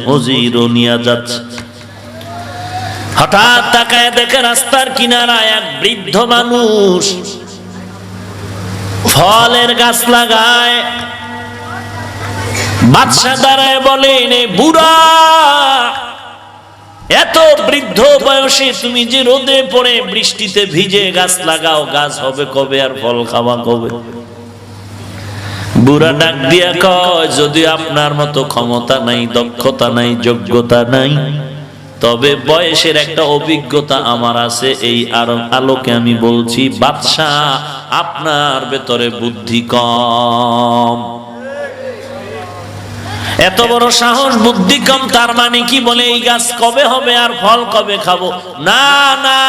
হুজিরও নিয়ে যাচ্ছে। হঠাৎ তাকায় দেখে রাস্তার কিনারায় এক বৃদ্ধ মানুষ ফলের গাছ লাগায়। বাদশা দাঁড়ায় বলেন, এ বুড়া, এত বৃদ্ধ বয়সে তুমি যে রোদে পড়ে বৃষ্টিতে ভিজে গাছ লাগাও, গাছ হবে কবে আর ফল খাওয়া কবে? বুড়া ডাক দিয়া কয়, যদি আপনার মতো ক্ষমতা নাই, দক্ষতা নাই, যোগ্যতা নাই, তবে বয়সের একটা অভিজ্ঞতা আমার আছে। এই আলোকে আমি বলছি, বাদশা আপনার ভেতরে বুদ্ধি কম। এত বড় সাহস, বুদ্ধি কম, তার মানে কি? বলে এই গাছ কবে হবে আর ফল কবে খাবো? না না,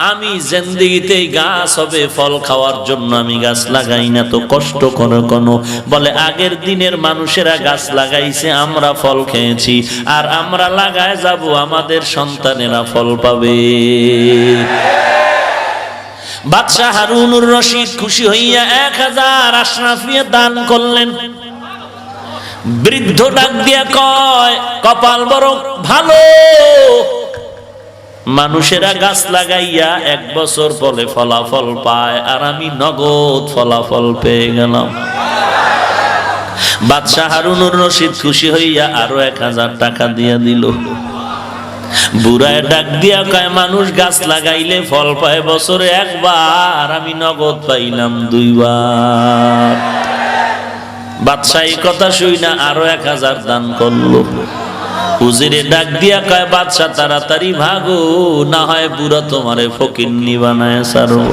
আমি জিন্দেগিতে এই গাছ হবে ফল খাওয়ার জন্য আমি গাছ লাগাই না তো কষ্ট করে কোনো। বলে আগের দিনের মানুষেরা গাছ লাগাইছে, আমরা ফল খেয়েছি, আর আমরা লাগায় যাব, আমাদের সন্তানেরা ফল পাবে। বাদশাহ হারুনুর রশিদ খুশি হইয়া 1000 আশরাফিয়া দান করলেন। বৃদ্ধ ডাক দিয়া কয়, কপাল বড় ভালো, মানুষেরা গাছ লাগাইয়া 1 বছর পরে ফলাফল পায়, আর আমি নগদ ফলাফল পেয়ে গেলাম। বাদশাহ হারুনুর রশিদ খুশি হইয়া আরো 1000 টাকা দিয়া দিল। বুড়ায় ডাক দিয়া কয়, মানুষ গাছ লাগাইলে ফল পায় বছরে 1 বার, আমি নগদ পাইলাম 2 বার। বাদশাহ এই কথা শুই না আরো 1000 দান করলো। উজিরে ডাক দিয়া কয়, বাদশাহ তাড়াতাড়ি ভাগো, না হয় বুড়া তোমারে ফকিন্নি বানায় ছাড়ো।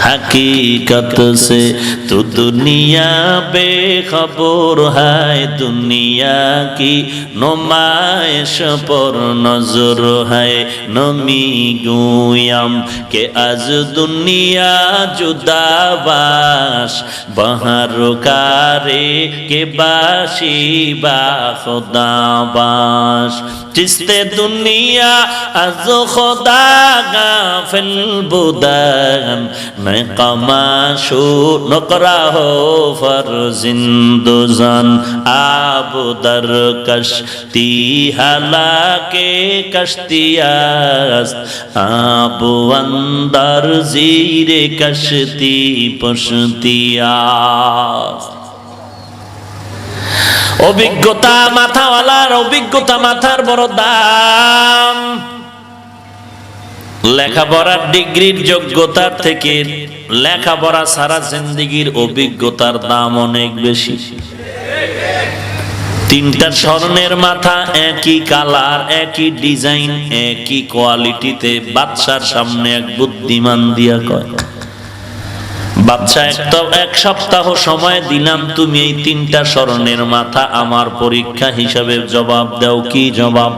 हकीकत से तो दुनिया बेखबर है, दुनिया की नुमाइश पर नजर है। नमी गुयाम के आज दुनिया जुदाबाश, बहर कारे के बाशी बा खुदाबाश। चिस्ते दुनिया आज खुदा गाफिल बुदान, मैं कमाशो नकरा हो फरजिंदुजान। आब दर कश्ती हालाके कश्तियास्त, आब अंदर जीरे कश्ती पश्तियास्त। অভিজ্ঞতা মাথাওয়ালার, অভিজ্ঞতা মাথার বড় দাম। লেখাপড়ার ডিগ্রির যোগ্যতার থেকে লেখাপড়া সারা জিন্দেগির অভিজ্ঞতার দাম অনেক বেশি। 3টা স্বর্ণের মাথা, একই কালার, একই ডিজাইন, একই কোয়ালিটিতে বাদশার সামনে এক বুদ্ধিমান দিয়া কয়, বাদশা 1 সপ্তাহ সময় দিলাম, তুমি এই 3টা স্বর্ণের মাথা আমার পরীক্ষা হিসাবে জবাব দাও। কি জবাব?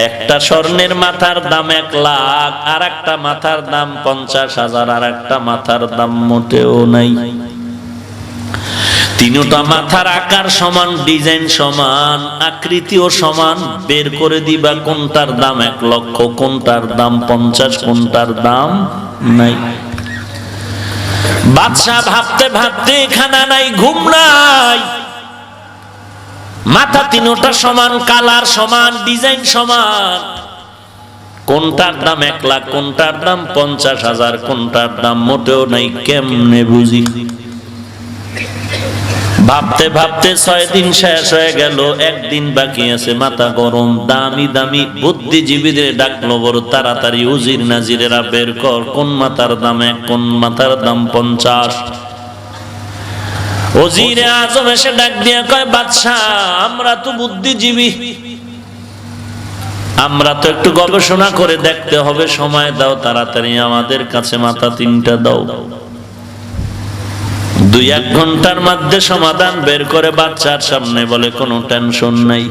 একটা স্বর্ণের মাথার দাম 1 লাখ, আর একটা মাথার দাম 50,000, আর একটা মাথার দাম মোটেও নাই। 3টা মাথার আকার সমান, ডিজাইন সমান, আকৃতিও সমান। বের করে দিবা কোনটার দাম 1 লক্ষ, কোনটার দাম 50, কোনটার দাম নাই। বাদশা ভাবতে ভাবতে খানা নাই, ঘুম নাই। মাথা 3টা সমান, কালার সমান, ডিজাইন সমান। কোনটার দাম 1 লাখ, কোনটার দাম 50,000, কোনটার দাম মোটেও নাই, কেমনে বুঝি? ভাবতে ভাবতে 6 দিন শেষ হয়ে গেল, 1 দিন বাকি আছে। মাথা গরম, দামি দামি বুদ্ধিজীবীদের ডাকলো, বড় তাড়াতাড়ি উজির নাজিরেরা বের কর, কোন মাথার দাম 1, কোন মাথার দাম 50। ওজিরে আজম এসে ডাক দিয়া কয়, বাদশা আমরা তো বুদ্ধিজীবী, আমরা তো একটু গবেষণা করে দেখতে হবে, সময় দাও, তাড়াতাড়ি আমাদের কাছে মাথা 3টা দাও। 2-1 ঘন্টার মধ্যে সমাধান বের করে বাচ্চার সামনে বলে, কোনো টেনশন নাই,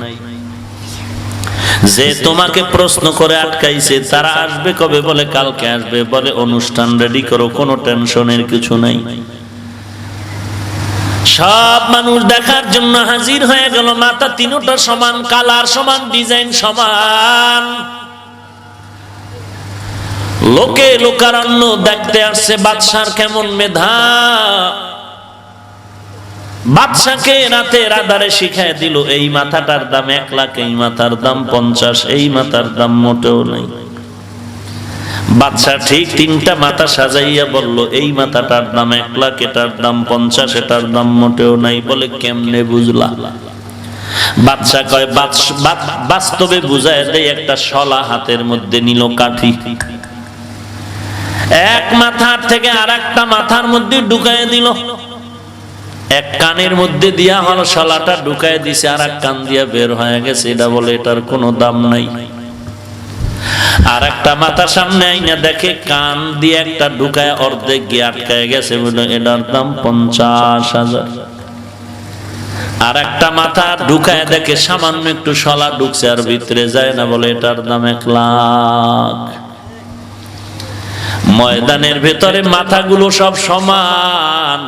যে তোমাকে প্রশ্ন করে আটকাইছে তারা আসবে কবে? বলে কালকে আসবে। বলে অনুষ্ঠান রেডি করো, কোনো টেনশনের কিছু নাই। সব মানুষ দেখার জন্য হাজির হয়ে গেল। মাথা 3টা সমান, কালার সমান, ডিজাইন সমান। লোকে লোকারণ্য দেখতে আসছে বাদশার কেমন মেধা। বাদশাকে রাতের আধারে শিখায় দিল এই মাথাটার দাম 1 লাখ, এই মাথার দাম 50, এই মাথার দাম মোটেও নাই। বাদশা ঠিক 3টা মাথা সাজাইয়া বলল এই মাথাটার দাম 1 লাখ, এটার দাম 50, এটার দাম মোটেও নাই। বলে কেমনে বুঝলা? বাদশা কয় বাস্তবে বুঝায় দেয়। একটা শলা হাতের মধ্যে নিল কাঠি, এক মাথার থেকে আরেকটা মাথার মধ্যে ঢুকায় দিল। এক কানের মধ্যে দিয়া হলো শলাটা ঢুকায় দিছে, আর এক কান দিয়া বের হয়ে গেছে। এটা বলে এটার কোনো দাম নাই। আর একটা মাথা সামনে আইনা দেখে কান দিয়ে একটা ঢুকায় অর্ধেক গিয়ে আটকায় গেছে, বলে এটার দাম 50,000। আর একটা মাথা ঢুকায় দেখে সামান্য একটু শলা ঢুকছে আর ভিতরে যায় না, বলে এটার দাম 1 লাখ। ময়দানের ভেতরে মাথাগুলো সব সমান,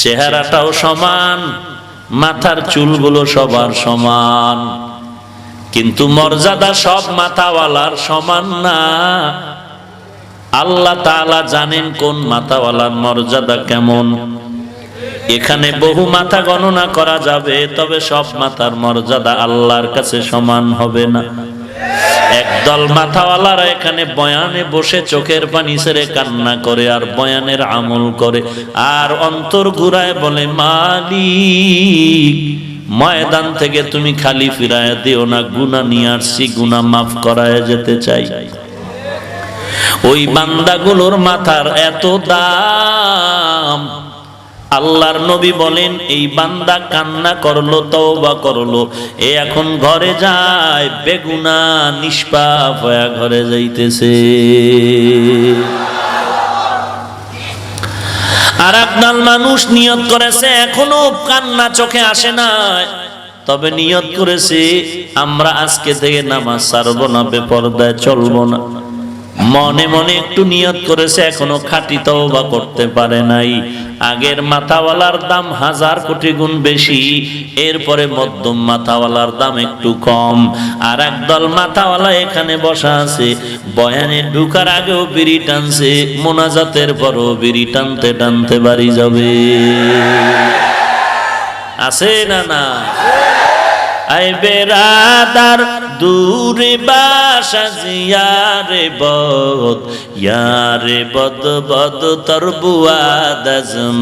চেহারাটাও সমান, মাথার চুলগুলো সবার সমান, কিন্তু মর্যাদা সব মাথাওয়ালার সমান না। আল্লাহ তাআলা জানেন কোন মাথাওয়ালার মর্যাদা কেমন। এখানে বহু মাথা গণনা করা যাবে, তবে সব মাথার মর্যাদা আল্লাহর কাছে সমান হবে না। একদল মাথাওয়ালারা এখানে বয়ানে বসে চোখের পানি ছেড়ে কান্না করে আর বয়ানের আমল করে, আর অন্তর ঘুরায় বলে মালিক ময়দান থেকে তুমি খালি ফিরায় দিও না, গুনাহ নিয়ে আসছি, গুনাহ মাফ করায় যেতে চাই। ওই বান্দাগুলোর মাথার এত দাম। আল্লাহর নবী বলেন এই বান্দা কান্না করলো, তওবা করলো, এ এখন ঘরে যায় বেগুনাহ নিষ্পাপ হয়ে ঘরে যাইতেছে। আর আপনার মানুষ নিয়ত করেছে, এখনো কান্না চোখে আসে না, তবে নিয়ত করেছে আমরা আজকে থেকে নামাজ ছাড়বো না, বেপরদায় চলবো না। মনে মনে একটু নিয়ত করেছে, এখনো খাঁটি তওবা করতে পারে নাই। আগের মাথাওয়ালার দাম 1000 কোটি গুণ বেশি, এরপরে মধ্যম মাথাওয়ালার দাম একটু কম। আর একদল মাথাওয়ালা এখানে বসা আছে, বয়ানে ঢুকার আগেও বিড়ি টানছে, মোনাজাতের পরও বিড়ি টানতে টানতে বাড়ি যাবে। আছে না না? আয় বেরাদার দূরে বাসা জিয়ারে বদ, ইয়ারে বদ বদ তর বুয়াদ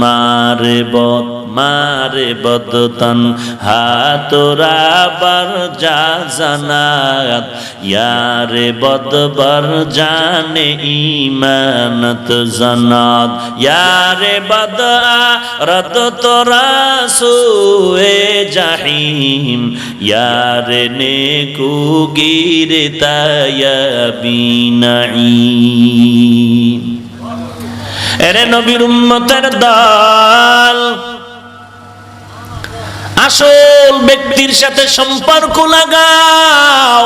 মারে বদ, মারে বদ তন হাতরা বার যা জানাত, ইয়ারে বদ বার জানে ইমানত জানাত, ইয়ারে বদ রদ তোরা সুয়ে জাহিম, यारे नेकू गिरता बीनाईम। एरे नबीर उम्मतेर दल, আসল ব্যক্তির সাথে সম্পর্ক লাগাও।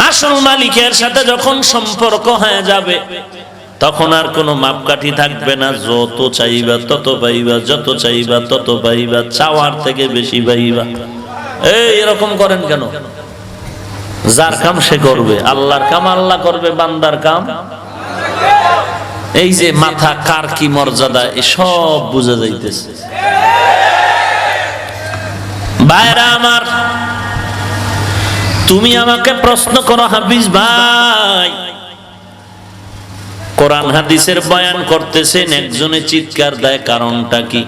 আসল মালিকের সাথে যখন সম্পর্ক হয়ে যাবে, তখন আর কোনো মাপকাঠি থাকবে না। যত চাইবা তত পাইবা, যত চাইবা তত পাইবা, চাওয়ার থেকে বেশি পাইবা। এই এরকম করেন কেন? যার কাম সে করবে, আল্লাহর কাম আল্লাহ করবে, বান্দার কাম। এই যে মাথা কার কি মর্যাদা, এসব বুঝা যাইতেছে। ভাইরা আমার, তুমি আমাকে প্রশ্ন করো হাফিজ ভাই, কোরআন হাদিসের বয়ান করতেছেন, একজনে চিৎকার দেয়, কারণটা কি?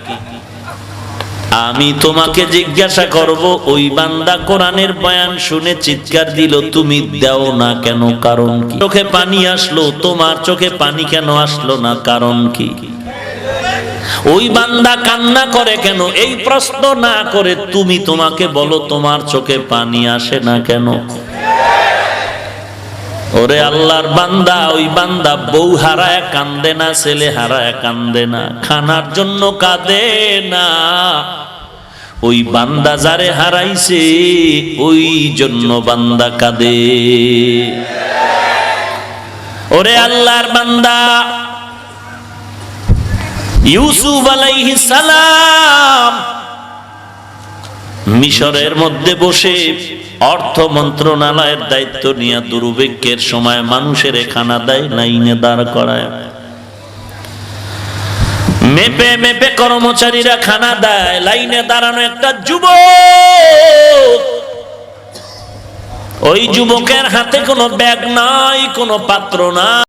আমি তোমাকে জিজ্ঞাসা করব, ওই বান্দা কোরআনের বয়ান শুনে চিৎকার দিল, তুমি দাও না কেন? কারণ কি? চোখে পানি আসলো, তোমার চোখে পানি কেন আসলো না? কারণ কি? ওই বান্দা কান্না করে কেন? এই প্রশ্ন না করে তুমি তোমাকে বলো, তোমার চোখে পানি আসে না কেন? ওরে আল্লাহর বান্দা, ওই বান্দা বউ হারায় কান্দে না, ছেলে হারায় কান্দে না, খানার জন্য কাঁদে না। ওই বান্দা যারে হারাইছে ওই জন্য বান্দা কাঁদে। ওরে আল্লাহর বান্দা, ইউসুফ আলাইহিস সালাম মিশরের মধ্যে বসে অর্থ মন্ত্রণালয়ের দায়িত্ব নিয়ে দুর্ভিক্ষের সময় মানুষের খানা দেয়, লাইনে দাঁড় করায়। মেপে মেপে কর্মচারীরা খানা দেয়, লাইনে দাঁড়ানো একটা যুবক, ওই যুবকের হাতে কোনো ব্যাগ নাই, কোনো পাত্র নাই।